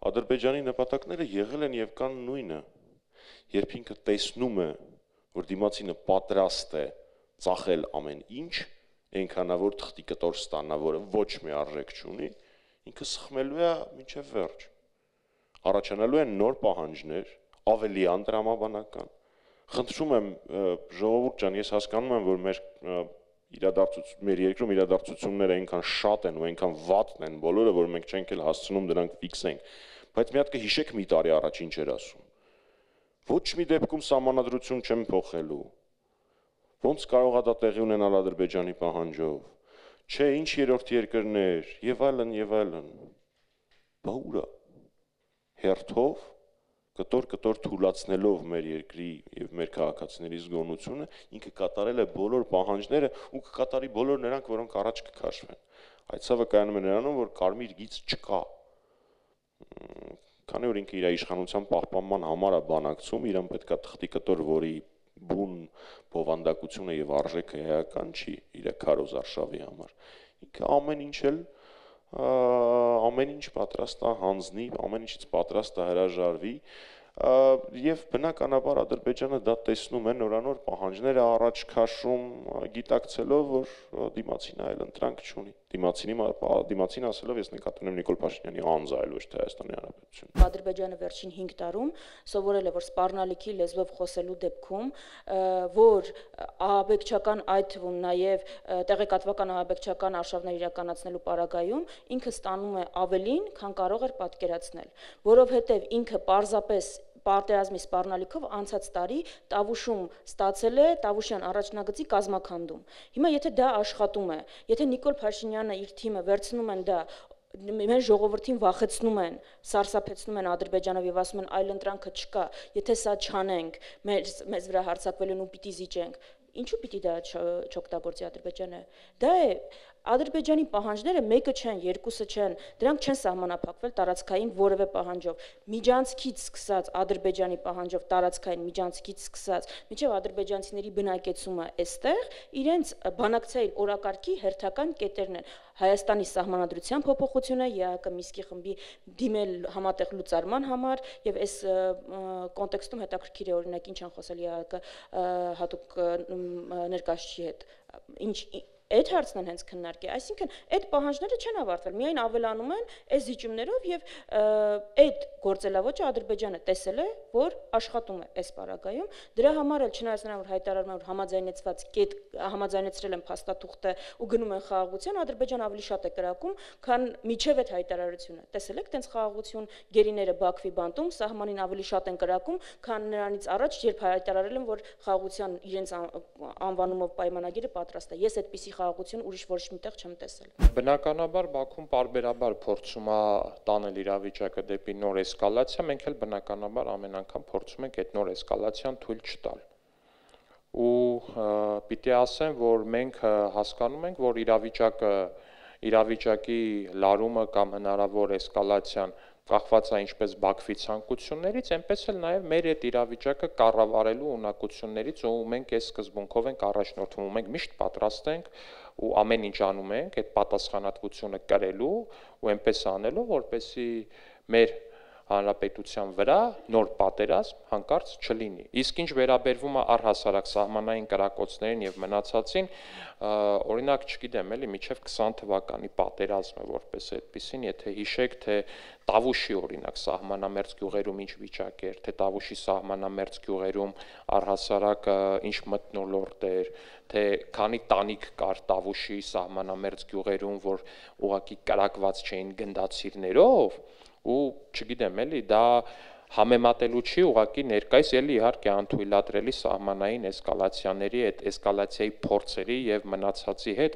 Ադրբեջանի նպատակները եղել են եւ կան նույնը, երբ ինքը տեսնում է, որ դիմացինը պատրաստ է ծախել ամեն ինչ, այնքանավոր թղթի կտոր ստանա, որը ոչ մի արժեք չունի, ինքը սխմելու է մինչև վերջ։ Առաջանալու են նոր պահանջներ, ավելի անդրամաբանական։ Խնդրում եմ, ժողովուրդ ջան, ես հասկանում եմ, որ մեր երկրում իրադարձությունները այնքան շատ են ու այնքան վատն են բոլորը, որ մենք չենք էլ հասցնում դրանք ֆիքսենք, բայց մի հատ կհիշեք մի տարի առաջ ինչ էր ասում։ Ոչ մի դեպքում սահմանադրություն չեմ փոխելու։ Ոնց կարող է դա տեղի ունենալ Ադրբեջանի պահանջով։ Չէ, ինչ երրորդ երկրներ, եւ այլն եւ այլն։ Բա ուր է։ Հերթով կտոր թուլացնելով մեր երկրի եւ մեր քաղաքացիների զգոնությունը, ինքը կատարել է բոլոր պահանջները ու կկատարի բոլոր նրանք, որոնք առաջ կքաշվեն։ Այդ ցավը կայանում է նրանում, որ կարմիր գիծ չկա։ Քանի որ ինքը իր իշխանության պահպանման համար է բանակցում, իրան պետքա թղթի կտոր, որի բուն բովանդակությունը եւ արժեքը էական չի իր քարոզ արշավի համար։ Ինքը ամեն ինչ պատրաստ է հանձնի, ամեն ինչից պատրաստ է հրաժարվի, եւ բնականաբար Ադրբեջանը դա տեսնում է, նորանոր պահանջները առաջ քաշում, գիտակցելով, որ դիմացինը այլ ընտրանք չունի։ Դիմացին ասելով ես նկատում եմ Նիկոլ Փաշինյանի անձը, այլ ոչ թե Հայաստանի Հանրապետությունը։ Ադրբեջանը վերջին 5 տարում սովորել է, որ սպառնալիքի լեզվով խոսելու դեպքում, որ ահաբեկչական, այդ թվում նաև տեղեկատվական ահաբեկչական արշավներ իրականացնելու պարագայում ինքը ստանում է ավելին, քան կարող էր պատկերացնել, որովհետև ինքը պարզապես պատերազմի սպառնալիքով անցած տարի Տավուշում ստացել է Տավուշյան առաջնագծի կազմաքանդում։ Հիմա եթե դա աշխատում է, եթե Նիկոլ Փաշինյանը իր թիմը վերցնում են դա, մեր ժողովրդին վախեցնում են, սարսափեցնում են Ադրբեջանով եւ ասում են այլ ընտրանքը չկա, եթե սա չանենք, մեզ վրա հարձակվելուն ու պիտի զիջենք, ինչու պիտի դա չօգտագործի Ադրբեջանը։ Դա է Ադրբեջանի պահանջները մեկը չեն, երկուսը չեն, դրանք չեն սահմանափակվել տարածքային որևէ պահանջով։ Միջանցքից սկսած Ադրբեջանի պահանջով տարածքային միջանցքից սկսած, մինչև ադրբեջանցիների բնակեցումը այստեղ, իրենց բանակցային օրակարգի հերթական կետերն են։ Հայաստանի սահմանադրության փոփոխությունը, ԵԱՀԿ Մինսկի խմբի դիմել համատեղ լուծարման համար եւ այս կոնտեքստում հետաքրքիր է օրինակ ինչ են խոսել ԵԱՀԿ հատուկ ներկայացուցիչի հետ։ Ինչ այդ հարցն են հենց քննարկի, այսինքն այդ պահանջները չեն ավարտվել, միայն ավելանում են այս զիջումներով եւ այդ գործելավոճը Ադրբեջանը տեսել է, որ աշխատում է այս պարագայում, դրա համար էլ չնայած նրան, որ հայտարարում են, որ համաձայնեցված կետ համաձայնեցրել են փաստաթուղթը ու գնում են խաղաղության, Ադրբեջանը ավելի շատ է կրակում, քան միջև այդ հայտարարությունը։ Տեսել եք, տենց խաղաղություն գերիները Բաքվի բանտում սահմանին ավելի շատ են կրակում, քան նրանից առաջ, երբ հայտարարել են, որ խաղաղության իրենց անվանումով պայմանագիրը պատրաստ է։ Ես այդպիսի խաղաղություն ուրիշ ոչ միտեղ չեմ տեսել։ Բնականաբար Բաքուն պարբերաբար փորձում է տանել իրավիճակը դեպի նոր էսկալացիա, մենք էլ բնականաբար ամեն անգամ փորձում ենք այդ նոր էսկալացիան թույլ չտալ։ Ու պիտի ասեմ, որ մենք հասկանում ենք, որ իրավիճակի լարումը կամ հնարավոր էսկալացիան կախված է ինչպես Բաքվի ցանկություններից, այնպես էլ նաև մեր այդ իրավիճակը կառավարելու ունակություններից ու մենք այս սկզբունքով ենք առաջնորդվում, մենք միշտ պատրաստ ենք ու ամեն ինչ անում ենք այդ պատասխանատվությունը կրելու ու այնպես անելու, որպեսզի մեր հանրապետության վրա նոր պատերազմ հանկարծ չլինի։ Իսկ ինչ վերաբերվում է առհասարակ սահմանային կրակոցներին եւ մնացածին, օրինակ, չգիտեմ, էլի միջև 20 թվականի պատերազմը որպես այդպեսին, եթե հիշեք, թե Տավուշի օրինակ սահմանամերձ գյուղերում ինչ վիճակ էր, թե Տավուշի սահմանամերձ գյուղերում առհասարակ ինչ մթնոլորտ էր, թե քանի տանիք կար Տավուշի սահմանամերձ գյուղերում, որ ուղղակի կրակված չէին գնդացիրներով, ու չգիտեմ, էլի դա համեմատելու չի ուղղակի ներկայիս էլի իհարկե անթույլատրելի սահմանային էսկալացիաների, այդ էսկալացիայի փորձերի եւ մնացածի հետ